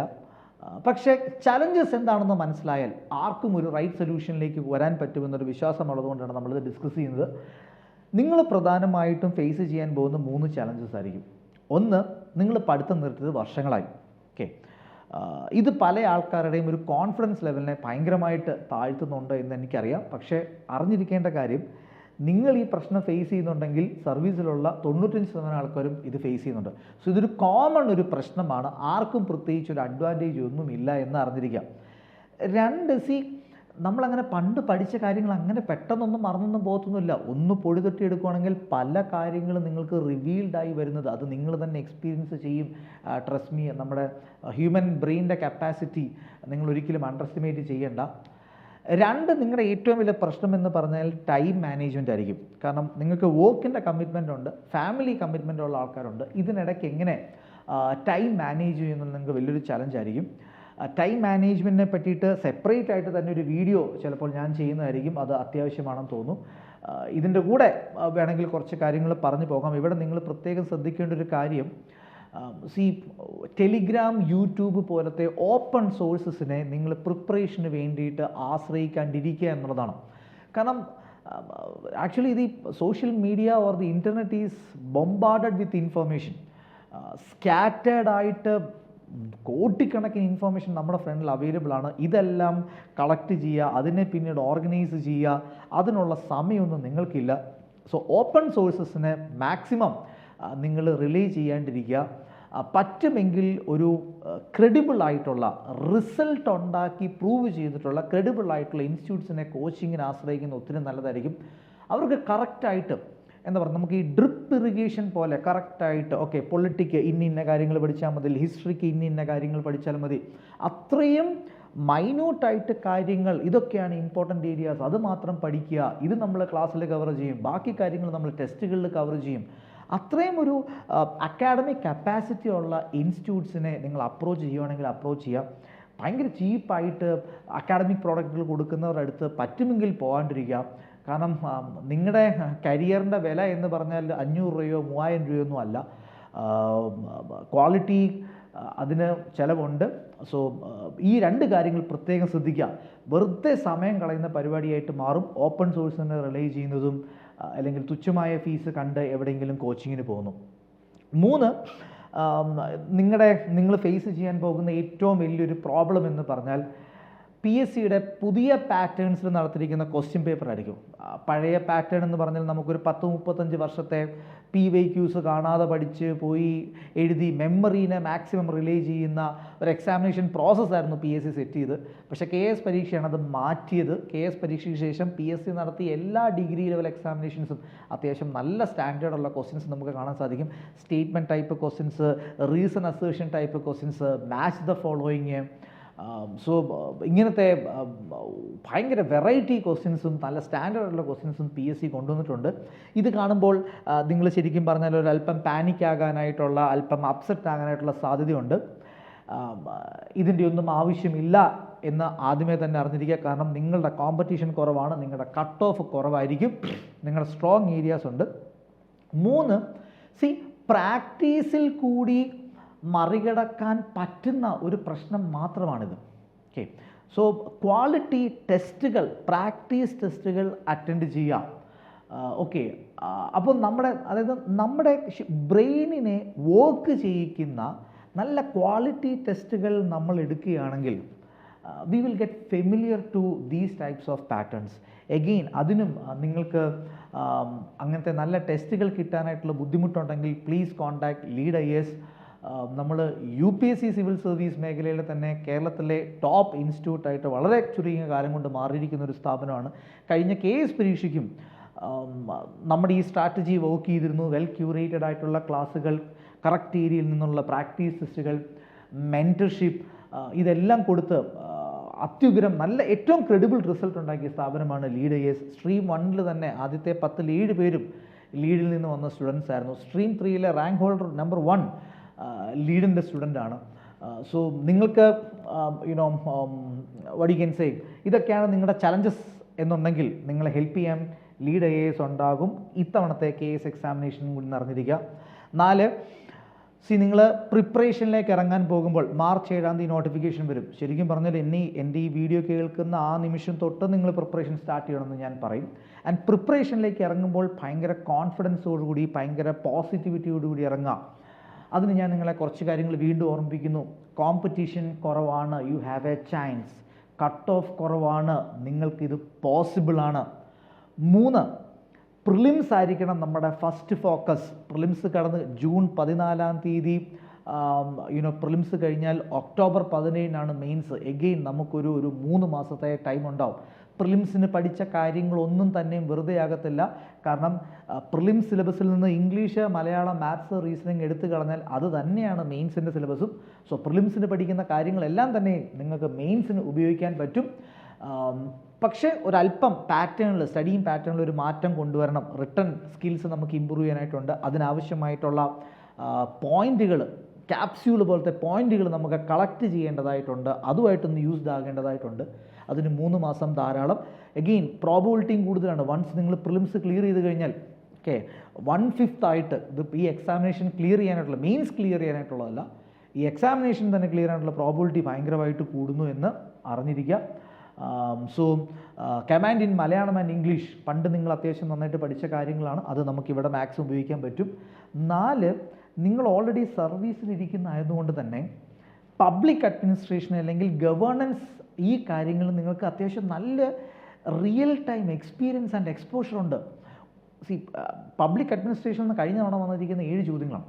പക്ഷേ ചലഞ്ചസ് എന്താണെന്ന് മനസ്സിലായാൽ ആർക്കും ഒരു റൈറ്റ് സൊല്യൂഷനിലേക്ക് വരാൻ പറ്റുമെന്നൊരു വിശ്വാസമുള്ളതുകൊണ്ടാണ് നമ്മളിത് ഡിസ്കസ് ചെയ്യുന്നത്. നിങ്ങൾ പ്രധാനമായിട്ടും ഫേസ് ചെയ്യാൻ പോകുന്ന 3 ചലഞ്ചസ് ആയിരിക്കും. ഒന്ന്, നിങ്ങൾ പഠിത്തം നിർത്തിയത് വർഷങ്ങളായി. ഓക്കെ, ഇത് പല ആൾക്കാരുടെയും ഒരു കോൺഫിഡൻസ് ലെവലിനെ ഭയങ്കരമായിട്ട് താഴ്ത്തുന്നുണ്ട് എന്ന് എനിക്കറിയാം. പക്ഷേ അറിഞ്ഞിരിക്കേണ്ട കാര്യം, നിങ്ങൾ ഈ പ്രശ്നം ഫേസ് ചെയ്യുന്നുണ്ടെങ്കിൽ സർവീസിലുള്ള 95% ആൾക്കാരും ഇത് ഫേസ് ചെയ്യുന്നുണ്ട്. സോ ഇതൊരു കോമൺ ഒരു പ്രശ്നമാണ്, ആർക്കും പ്രത്യേകിച്ച് ഒരു അഡ്വാൻറ്റേജ് ഒന്നുമില്ല എന്ന് അറിഞ്ഞിരിക്കാം. രണ്ട്, നമ്മളങ്ങനെ പണ്ട് പഠിച്ച കാര്യങ്ങൾ അങ്ങനെ പെട്ടെന്നൊന്നും മറന്നൊന്നും പോകത്തൊന്നുമില്ല. ഒന്ന് പൊടി തട്ടിയെടുക്കുകയാണെങ്കിൽ പല കാര്യങ്ങളും നിങ്ങൾക്ക് റിവീൽഡായി വരുന്നത് അത് നിങ്ങൾ തന്നെ എക്സ്പീരിയൻസ് ചെയ്യും. ട്രസ്റ്റ് മീ, നമ്മുടെ ഹ്യൂമൻ ബ്രെയിനിൻ്റെ കപ്പാസിറ്റി നിങ്ങൾ ഒരിക്കലും അണ്ടർ എസ്റ്റിമേറ്റ് ചെയ്യേണ്ട. രണ്ട്, നിങ്ങളുടെ ഏറ്റവും വലിയ പ്രശ്നം എന്ന് പറഞ്ഞാൽ ടൈം മാനേജ്മെൻ്റ് ആയിരിക്കും. കാരണം നിങ്ങൾക്ക് വർക്കിൻ്റെ കമ്മിറ്റ്മെൻ്റ് ഉണ്ട്, ഫാമിലി കമ്മിറ്റ്മെൻ്റ് ഉള്ള ആൾക്കാരുണ്ട്. ഇതിനിടയ്ക്ക് എങ്ങനെ ടൈം മാനേജ് ചെയ്യുന്നത് നിങ്ങൾക്ക് വലിയൊരു ചലഞ്ചായിരിക്കും. ടൈം മാനേജ്മെൻറ്റിനെ പറ്റിയിട്ട് സെപ്പറേറ്റ് ആയിട്ട് തന്നെ ഒരു വീഡിയോ ചിലപ്പോൾ ഞാൻ ചെയ്യുന്നതായിരിക്കും, അത് അത്യാവശ്യമാണെന്ന് തോന്നുന്നു. ഇതിൻ്റെ കൂടെ വേണമെങ്കിൽ കുറച്ച് കാര്യങ്ങൾ പറഞ്ഞു പോകാം. ഇവിടെ നിങ്ങൾ പ്രത്യേകം ശ്രദ്ധിക്കേണ്ട ഒരു കാര്യം, ടെലിഗ്രാം, യൂട്യൂബ് പോലത്തെ ഓപ്പൺ സോഴ്സസിനെ നിങ്ങൾ പ്രിപ്പറേഷന് വേണ്ടിയിട്ട് ആശ്രയിക്കാണ്ടിരിക്കുക എന്നുള്ളതാണ്. കാരണം ആക്ച്വലി ഇത് social media or the internet is bombarded with information. Scattered ആയിട്ട് കോടിക്കണക്കിന് ഇൻഫർമേഷൻ നമ്മുടെ ഫ്രണ്ടിൽ അവൈലബിൾ ആണ്. ഇതെല്ലാം കളക്ട് ചെയ്യുക, അതിനെ പിന്നീട് ഓർഗനൈസ് ചെയ്യുക, അതിനുള്ള സമയമൊന്നും നിങ്ങൾക്കില്ല. സോ ഓപ്പൺ സോഴ്സസിനെ മാക്സിമം നിങ്ങൾ റിലേ ചെയ്യാണ്ടിരിക്കുക. പറ്റുമെങ്കിൽ ഒരു ക്രെഡിബിൾ ആയിട്ടുള്ള റിസൾട്ട് ഉണ്ടാക്കി പ്രൂവ് ചെയ്തിട്ടുള്ള ക്രെഡിബിൾ ആയിട്ടുള്ള ഇൻസ്റ്റിറ്റ്യൂട്ട്സിനെ കോച്ചിങ്ങിന് ആശ്രയിക്കുന്ന ഒത്തിരി നല്ലതായിരിക്കും. അവർക്ക് കറക്റ്റായിട്ട് എന്താ പറയുക, നമുക്ക് ഈ ഡ്രിപ്പ് ഇറിഗേഷൻ പോലെ കറക്റ്റായിട്ട് ഓക്കെ പൊളിറ്റിക്ക് ഇന്ന കാര്യങ്ങൾ പഠിച്ചാൽ മതി, ഹിസ്റ്ററിക്ക് ഇന്ന കാര്യങ്ങൾ പഠിച്ചാൽ മതി, അത്രയും മൈന്യൂട്ടായിട്ട് കാര്യങ്ങൾ ഇതൊക്കെയാണ് ഇമ്പോർട്ടൻ്റ് ഏരിയാസ്, അത് മാത്രം പഠിക്കുക, ഇത് നമ്മൾ ക്ലാസ്സിൽ കവർ ചെയ്യും, ബാക്കി കാര്യങ്ങൾ നമ്മൾ ടെസ്റ്റുകളിൽ കവർ ചെയ്യും. അത്രയും ഒരു അക്കാഡമിക് കപ്പാസിറ്റി ഉള്ള ഇൻസ്റ്റിറ്റ്യൂട്ട്സിനെ നിങ്ങൾ അപ്രോച്ച് ചെയ്യുകയാണെങ്കിൽ അപ്രോച്ച് ചെയ്യുക. ഭയങ്കര ചീപ്പായിട്ട് അക്കാഡമിക് പ്രോഡക്റ്റുകൾ കൊടുക്കുന്നവരുടെ അടുത്ത് പറ്റുമെങ്കിൽ പോകാണ്ടിരിക്കുക. കാരണം നിങ്ങളുടെ കരിയറിൻ്റെ വില എന്ന് പറഞ്ഞാൽ 500 രൂപയോ 3000 രൂപയൊന്നും അല്ല. ക്വാളിറ്റി അതിന് ചിലവുണ്ട്. സോ ഈ രണ്ട് കാര്യങ്ങൾ പ്രത്യേകം ശ്രദ്ധിക്കുക. വെറുതെ സമയം കളയുന്ന പരിപാടിയായിട്ട് മാറും ഓപ്പൺ സോഴ്സിനെ റിലേ ചെയ്യുന്നതും അല്ലെങ്കിൽ തുച്ഛമായ ഫീസ് കണ്ട് എവിടെയെങ്കിലും കോച്ചിങ്ങിന് പോകുന്നു. 3, നിങ്ങൾ ഫേസ് ചെയ്യാൻ പോകുന്ന ഏറ്റവും വലിയൊരു പ്രോബ്ലം എന്ന് പറഞ്ഞാൽ PSCയുടെ പുതിയ പാറ്റേൺസിൽ നടത്തിയിരിക്കുന്ന ക്വസ്റ്റ്യൻ പേപ്പർ ആയിരിക്കും. പഴയ പാറ്റേൺ എന്ന് പറഞ്ഞാൽ നമുക്കൊരു 10-35 വർഷത്തെ PYQs കാണാതെ പഠിച്ച് പോയി എഴുതി മെമ്മറീനെ മാക്സിമം റിലേ ചെയ്യുന്ന ഒരു എക്സാമിനേഷൻ പ്രോസസ്സായിരുന്നു PSC സെറ്റ് ചെയ്ത്. പക്ഷേ KS പരീക്ഷയാണ് അത് മാറ്റിയത്. KS പരീക്ഷയ്ക്ക് ശേഷം PSC നടത്തിയ എല്ലാ ഡിഗ്രി ലെവൽ എക്സാമിനേഷൻസും അത്യാവശ്യം നല്ല സ്റ്റാൻഡേർഡുള്ള ക്വസ്റ്റ്യൻസ് നമുക്ക് കാണാൻ സാധിക്കും. Statement type questions, reason assertion type questions, match the following. So ഇങ്ങനത്തെ ഭയങ്കര വെറൈറ്റി ക്വസ്റ്റ്യൻസും നല്ല സ്റ്റാൻഡേർഡുള്ള ക്വസ്റ്റ്യൻസും PSC കൊണ്ടുവന്നിട്ടുണ്ട്. ഇത് കാണുമ്പോൾ നിങ്ങൾ ശരിക്കും പറഞ്ഞാൽ ഒരു അല്പം പാനിക് ആകാനായിട്ടുള്ള, അല്പം അപ്സെറ്റ് ആകാനായിട്ടുള്ള സാധ്യതയുണ്ട്. ഇതിൻ്റെ ഒന്നും ആവശ്യമില്ല എന്ന് ആദ്യമേ തന്നെ അറിഞ്ഞിരിക്കുക. കാരണം നിങ്ങളുടെ കോമ്പറ്റീഷൻ കുറവാണ്, നിങ്ങളുടെ കട്ട് ഓഫ് കുറവായിരിക്കും, നിങ്ങളുടെ സ്ട്രോങ് ഏരിയാസ് ഉണ്ട്. 3, പ്രാക്ടീസിൽ കൂടി മറികടക്കാൻ പറ്റുന്ന ഒരു പ്രശ്നം മാത്രമാണിത്. ഓക്കെ, സോ ക്വാളിറ്റി ടെസ്റ്റുകൾ, പ്രാക്ടീസ് ടെസ്റ്റുകൾ അറ്റൻഡ് ചെയ്യാം. ഓക്കെ, അപ്പോൾ നമ്മുടെ ബ്രെയിനിനെ വർക്ക് ചെയ്യിക്കുന്ന നല്ല ക്വാളിറ്റി ടെസ്റ്റുകൾ നമ്മൾ എടുക്കുകയാണെങ്കിൽ we will get familiar to these types of patterns. Again അതിനും നിങ്ങൾക്ക് അങ്ങനത്തെ നല്ല ടെസ്റ്റുകൾ കിട്ടാനായിട്ടുള്ള ബുദ്ധിമുട്ടുണ്ടെങ്കിൽ പ്ലീസ് കോൺടാക്ട് ലീഡ് IAS. നമ്മൾ UPSC സിവിൽ സർവീസ് മേഖലയിൽ തന്നെ കേരളത്തിലെ ടോപ്പ് ഇൻസ്റ്റിറ്റ്യൂട്ടായിട്ട് വളരെ ചുരുങ്ങിയ കാലം കൊണ്ട് മാറിയിരിക്കുന്ന ഒരു സ്ഥാപനമാണ്. കഴിഞ്ഞ KS പരീക്ഷയ്ക്കും നമ്മുടെ ഈ സ്ട്രാറ്റജി വർക്ക് ചെയ്തിരുന്നു. വെൽ ക്യൂറേറ്റഡ് ആയിട്ടുള്ള ക്ലാസ്സുകൾ, കറക്റ്റ് ഏരിയയിൽ നിന്നുള്ള പ്രാക്ടീസ് ടെസ്റ്റുകൾ, മെൻറ്റർഷിപ്പ്, ഇതെല്ലാം കൊടുത്ത് അത്യുഗ്രം നല്ല ഏറ്റവും ക്രെഡിബിൾ റിസൾട്ട് ഉണ്ടാക്കിയ സ്ഥാപനമാണ് ലീഡ് IAS. സ്ട്രീം 1 തന്നെ ആദ്യത്തെ 10 7 പേരും ലീഡിൽ നിന്ന് വന്ന സ്റ്റുഡൻസ് ആയിരുന്നു. സ്ട്രീം 3 റാങ്ക് ഹോൾഡർ നമ്പർ 1 ലീഡിൻ്റെ സ്റ്റുഡൻ്റാണ്. സോ നിങ്ങൾക്ക് വട്ട് യു ക്യാൻ സേ, ഇതൊക്കെയാണ് നിങ്ങളുടെ ചലഞ്ചസ് എന്നുണ്ടെങ്കിൽ നിങ്ങളെ ഹെൽപ്പ് ചെയ്യാൻ ലീഡ് IAS ഉണ്ടാകും. ഇത്തവണത്തെ KS എക്സാമിനേഷനും കൂടി അറിഞ്ഞിരിക്കുക. 4, നിങ്ങൾ പ്രിപ്പറേഷനിലേക്ക് ഇറങ്ങാൻ പോകുമ്പോൾ മാർച്ച് 7 നോട്ടിഫിക്കേഷൻ വരും. ശരിക്കും പറഞ്ഞാൽ എൻ്റെ ഈ വീഡിയോ കേൾക്കുന്ന ആ നിമിഷം തൊട്ട് നിങ്ങൾ പ്രിപ്പറേഷൻ സ്റ്റാർട്ട് ചെയ്യണമെന്ന് ഞാൻ പറയും. ആൻഡ് പ്രിപ്പറേഷനിലേക്ക് ഇറങ്ങുമ്പോൾ ഭയങ്കര കോൺഫിഡൻസോടുകൂടി, ഭയങ്കര പോസിറ്റിവിറ്റിയോടുകൂടി ഇറങ്ങാം. അതിന് ഞാൻ നിങ്ങളെ കുറച്ച് കാര്യങ്ങൾ വീണ്ടും ഓർമ്മിപ്പിക്കുന്നു. കോമ്പറ്റീഷൻ കുറവാണ്, you have A chance. Cut off കുറവാണ്, നിങ്ങൾക്കിത് പോസിബിളാണ്. 3, പ്രിലിംസ് ആയിരിക്കണം നമ്മുടെ ഫസ്റ്റ് ഫോക്കസ്. പ്രിലിംസ് കടന്ന് ജൂൺ 14 പ്രിലിംസ് കഴിഞ്ഞാൽ ഒക്ടോബർ 17 മെയിൻസ്. എഗെയിൻ നമുക്കൊരു 3 മാസത്തെ ടൈം ഉണ്ടാവും. പ്രിലിംസിന് പഠിച്ച കാര്യങ്ങളൊന്നും തന്നെ വെറുതെ ആകത്തില്ല. കാരണം പ്രിലിംസ് സിലബസിൽ നിന്ന് ഇംഗ്ലീഷ്, മലയാളം, മാത്സ്, റീസണിങ് എടുത്തു കളഞ്ഞാൽ അത് തന്നെയാണ് മെയിൻസിൻ്റെ സിലബസും. സോ പ്രിലിംസിന് പഠിക്കുന്ന കാര്യങ്ങളെല്ലാം തന്നെ നിങ്ങൾക്ക് മെയിൻസിന് ഉപയോഗിക്കാൻ പറ്റും. പക്ഷേ ഒരല്പം പാറ്റേണിൽ, സ്റ്റഡിങ് പാറ്റേണിൽ ഒരു മാറ്റം കൊണ്ടുവരണം. റിട്ടൺ സ്കിൽസ് നമുക്ക് ഇമ്പ്രൂവ് ചെയ്യാനായിട്ടുണ്ട്. അതിനാവശ്യമായിട്ടുള്ള പോയിന്റുകൾ, ക്യാപ്സ്യൂൾ പോലത്തെ പോയിന്റുകൾ നമുക്ക് കളക്ട് ചെയ്യേണ്ടതായിട്ടുണ്ട്. അതുമായിട്ടൊന്ന് യൂസ്ഡ് ആകേണ്ടതായിട്ടുണ്ട്. അതിന് 3 മാസം ധാരാളം. എഗെയിൻ പ്രോബിലിറ്റിയും കൂടുതലാണ്. വൺസ് നിങ്ങൾ പ്രിലിംസ് ക്ലിയർ ചെയ്ത് കഴിഞ്ഞാൽ 1/5 ആയിട്ട് ഇത് ഈ എക്സാമിനേഷൻ ക്ലിയർ ചെയ്യാനായിട്ടുള്ള, മെയിൻസ് ക്ലിയർ ചെയ്യാനായിട്ടുള്ളതല്ല, ഈ എക്സാമിനേഷൻ തന്നെ ക്ലിയർ ആയിട്ടുള്ള പ്രോബിലിറ്റി ഭയങ്കരമായിട്ട് കൂടുന്നു എന്ന് അറിഞ്ഞിരിക്കുക. So command in Malayalam and English പണ്ട് നിങ്ങൾ അത്യാവശ്യം നന്നായിട്ട് പഠിച്ച കാര്യങ്ങളാണ്. അത് നമുക്കിവിടെ മാക്സിമം ഉപയോഗിക്കാൻ പറ്റും. 4, നിങ്ങൾ ഓൾറെഡി സർവീസിലിരിക്കുന്നതായതുകൊണ്ട് തന്നെ പബ്ലിക് അഡ്മിനിസ്ട്രേഷൻ അല്ലെങ്കിൽ ഗവേണൻസ്, ഈ കാര്യങ്ങൾ നിങ്ങൾക്ക് അത്യാവശ്യം നല്ല real time experience and exposure ഉണ്ട്. പബ്ലിക് അഡ്മിനിസ്ട്രേഷൻ എന്ന് കഴിഞ്ഞ തവണ വന്നിരിക്കുന്ന 7 ചോദ്യങ്ങളാണ്.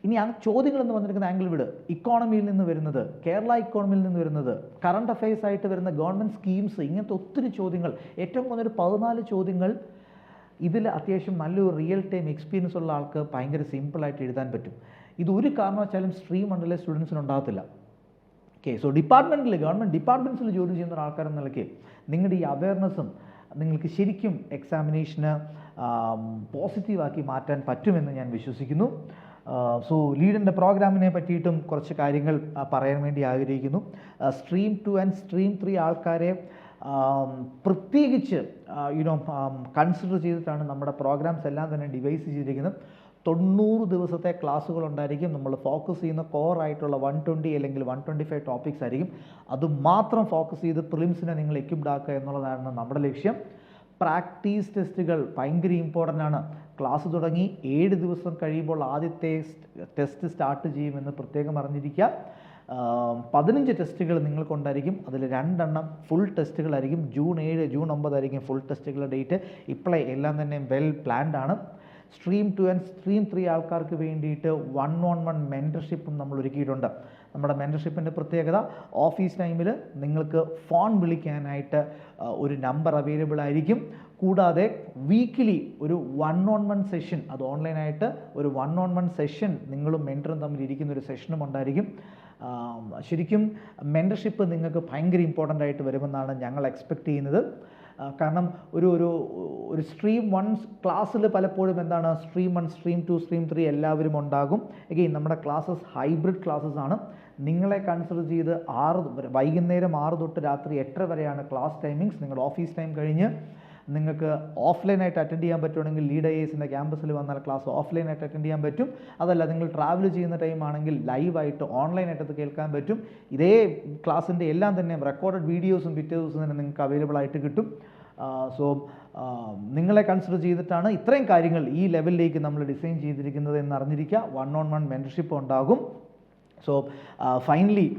ഇനി ആ ചോദ്യങ്ങളെന്ന് വന്നിരിക്കുന്ന ആംഗിൾ വിട്. ഇക്കോണമിയിൽ നിന്ന് വരുന്നത്, കേരള ഇക്കോണമിയിൽ നിന്ന് വരുന്നത്, കറണ്ട് അഫയേഴ്സ് ആയിട്ട് വരുന്ന ഗവൺമെൻറ് സ്കീംസ്, ഇങ്ങനത്തെ ഒത്തിരി ചോദ്യങ്ങൾ, ഏറ്റവും കുറഞ്ഞൊരു 14 ചോദ്യങ്ങൾ. ഇതിൽ അത്യാവശ്യം നല്ലൊരു റിയൽ ടൈം എക്സ്പീരിയൻസ് ഉള്ള ആൾക്ക് ഭയങ്കര സിമ്പിളായിട്ട് എഴുതാൻ പറ്റും. ഇത് ഒരു കാരണവശാലും സ്ട്രീം 1 സ്റ്റുഡൻസിന് ഉണ്ടാകത്തില്ല. സോ ഡിപ്പാർട്ട്മെൻറ്റിൽ, ഗവൺമെൻറ് ഡിപ്പാർട്ട്മെൻറ്റ്സിൽ ജോലി ചെയ്യുന്ന ആൾക്കാരെന്ന നിലയ്ക്ക് നിങ്ങളുടെ ഈ അവയർനെസ്സും നിങ്ങൾക്ക് ശരിക്കും എക്സാമിനേഷന് പോസിറ്റീവാക്കി മാറ്റാൻ പറ്റുമെന്ന് ഞാൻ വിശ്വസിക്കുന്നു. സോ ലീഡിൻ്റെ പ്രോഗ്രാമിനെ പറ്റിയിട്ടും കുറച്ച് കാര്യങ്ങൾ പറയാൻ വേണ്ടി ആഗ്രഹിക്കുന്നു. സ്ട്രീം 2 ആൻഡ് സ്ട്രീം 3 ആൾക്കാരെ പ്രത്യേകിച്ച് കൺസിഡർ ചെയ്തിട്ടാണ് നമ്മുടെ പ്രോഗ്രാംസ് എല്ലാം തന്നെ ഡിവൈസ് ചെയ്തിരിക്കുന്നത്. 90 ദിവസത്തെ ക്ലാസ്സുകളുണ്ടായിരിക്കും. നമ്മൾ ഫോക്കസ് ചെയ്യുന്ന കോർ ആയിട്ടുള്ള 120 അല്ലെങ്കിൽ 125 ടോപ്പിക്സ് ആയിരിക്കും. അത് മാത്രം ഫോക്കസ് ചെയ്ത് പ്രിലിംസിനെ നിങ്ങൾ എക്യുപ്ഡ് ആക്കുക എന്നുള്ളതാണ് നമ്മുടെ ലക്ഷ്യം. പ്രാക്ടീസ് ടെസ്റ്റുകൾ ഭയങ്കര ഇമ്പോർട്ടൻ്റ് ആണ്. ക്ലാസ് തുടങ്ങി 7 ദിവസം കഴിയുമ്പോൾ ആദ്യത്തെ ടെസ്റ്റ് സ്റ്റാർട്ട് ചെയ്യുമെന്ന് പ്രത്യേകം അറിഞ്ഞിരിക്കുക. 15 ടെസ്റ്റുകൾ നിങ്ങൾക്കുണ്ടായിരിക്കും. അതിൽ 2 എണ്ണം ഫുൾ ടെസ്റ്റുകളായിരിക്കും. ജൂൺ 7, ജൂൺ 9 ആയിരിക്കും ഫുൾ ടെസ്റ്റുകളുടെ ഡേറ്റ്. ഇപ്പോഴേ എല്ലാം തന്നെ വെൽ പ്ലാൻഡ് ആണ്. സ്ട്രീം 2 ആൻഡ് സ്ട്രീം 3 ആൾക്കാർക്ക് വേണ്ടിയിട്ട് 1-on-1 മെൻറ്റർഷിപ്പും നമ്മൾ ഒരുക്കിയിട്ടുണ്ട്. നമ്മുടെ മെൻറ്റർഷിപ്പിൻ്റെ പ്രത്യേകത, ഓഫീസ് ടൈമിൽ നിങ്ങൾക്ക് ഫോൺ വിളിക്കാനായിട്ട് ഒരു നമ്പർ അവൈലബിൾ ആയിരിക്കും. കൂടാതെ വീക്കിലി ഒരു 1-on-1 സെഷൻ, അത് ഓൺലൈനായിട്ട് ഒരു 1-on-1 സെഷൻ നിങ്ങളും മെൻറ്ററും തമ്മിൽ ഇരിക്കുന്ന ഒരു സെഷനും ഉണ്ടായിരിക്കും. ശരിക്കും മെൻറ്റർഷിപ്പ് നിങ്ങൾക്ക് ഭയങ്കര ഇമ്പോർട്ടൻ്റ് ആയിട്ട് വരുമെന്നാണ് ഞങ്ങൾ എക്സ്പെക്റ്റ് ചെയ്യുന്നത്. കാരണം ഒരു സ്ട്രീം 1 ക്ലാസ്സിൽ പലപ്പോഴും എന്താണ്, സ്ട്രീം 1, സ്ട്രീം 2, സ്ട്രീം 3 എല്ലാവരും ഉണ്ടാകും. എഗെയിൻ നമ്മുടെ ക്ലാസ്സസ് ഹൈബ്രിഡ് ക്ലാസ്സസ് ആണ്. നിങ്ങളെ കൺസിഡർ ചെയ്ത് വൈകുന്നേരം 6 തൊട്ട് രാത്രി 8 വരെയാണ് ക്ലാസ് ടൈമിങ്സ്. നിങ്ങളുടെ ഓഫീസ് ടൈം കഴിഞ്ഞ് നിങ്ങൾക്ക് ഓഫ്ലൈനായിട്ട് അറ്റൻഡ് ചെയ്യാൻ പറ്റുവാണെങ്കിൽ ലീഡ് IASൻ്റെ ക്യാമ്പസിൽ വന്നാൽ ക്ലാസ് ഓഫ്ലൈനായിട്ട് അറ്റൻഡ് ചെയ്യാൻ പറ്റും. അതല്ല നിങ്ങൾ ട്രാവൽ ചെയ്യുന്ന ടൈമാണെങ്കിൽ ലൈവായിട്ട് ഓൺലൈനായിട്ട് അത് കേൾക്കാൻ പറ്റും. ഇതേ ക്ലാസ്സിൻ്റെ എല്ലാം തന്നെ റെക്കോർഡഡ് വീഡിയോസും പിറ്റേ ദിവസം തന്നെ നിങ്ങൾക്ക് അവൈലബിൾ ആയിട്ട് കിട്ടും. സോ നിങ്ങളെ കൺസിഡർ ചെയ്തിട്ടാണ് ഇത്രയും കാര്യങ്ങൾ ഈ ലെവലിലേക്ക് നമ്മൾ ഡിസൈൻ ചെയ്തിരിക്കുന്നത് എന്ന് അറിഞ്ഞിരിക്കുക. 1-on-1 മെൻറ്റർഷിപ്പ് ഉണ്ടാകും. സോ ഫൈനലി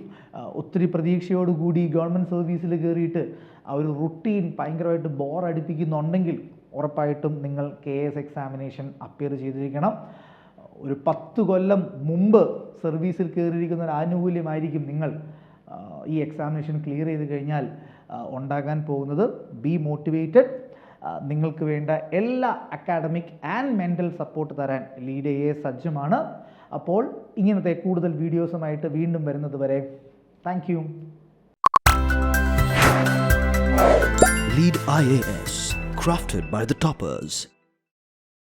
ഒത്തിരി പ്രതീക്ഷയോടുകൂടി ഗവൺമെൻറ് സർവീസിൽ കയറിയിട്ട് ആ ഒരു റുട്ടീൻ ഭയങ്കരമായിട്ട് ബോറടിപ്പിക്കുന്നുണ്ടെങ്കിൽ ഉറപ്പായിട്ടും നിങ്ങൾ KS എക്സാമിനേഷൻ അപ്പിയർ ചെയ്തിരിക്കണം. ഒരു 10 കൊല്ലം മുമ്പ് സർവീസിൽ കയറിയിരിക്കുന്ന ഒരു ആനുകൂല്യമായിരിക്കും നിങ്ങൾ ഈ എക്സാമിനേഷൻ ക്ലിയർ ചെയ്ത് കഴിഞ്ഞാൽ ഉണ്ടാകാൻ പോകുന്നത്. B motivated. നിങ്ങൾക്ക് വേണ്ട എല്ലാ അക്കാഡമിക് ആൻഡ് മെൻ്റൽ സപ്പോർട്ട് തരാൻ ലീഡ് IAS സജ്ജമാണ്. അപ്പോൾ ഇങ്ങനത്തെ കൂടുതൽ വീഡിയോസുമായിട്ട് വീണ്ടും വരുന്നത് വരെ thank you. Lead IAS, crafted by the toppers.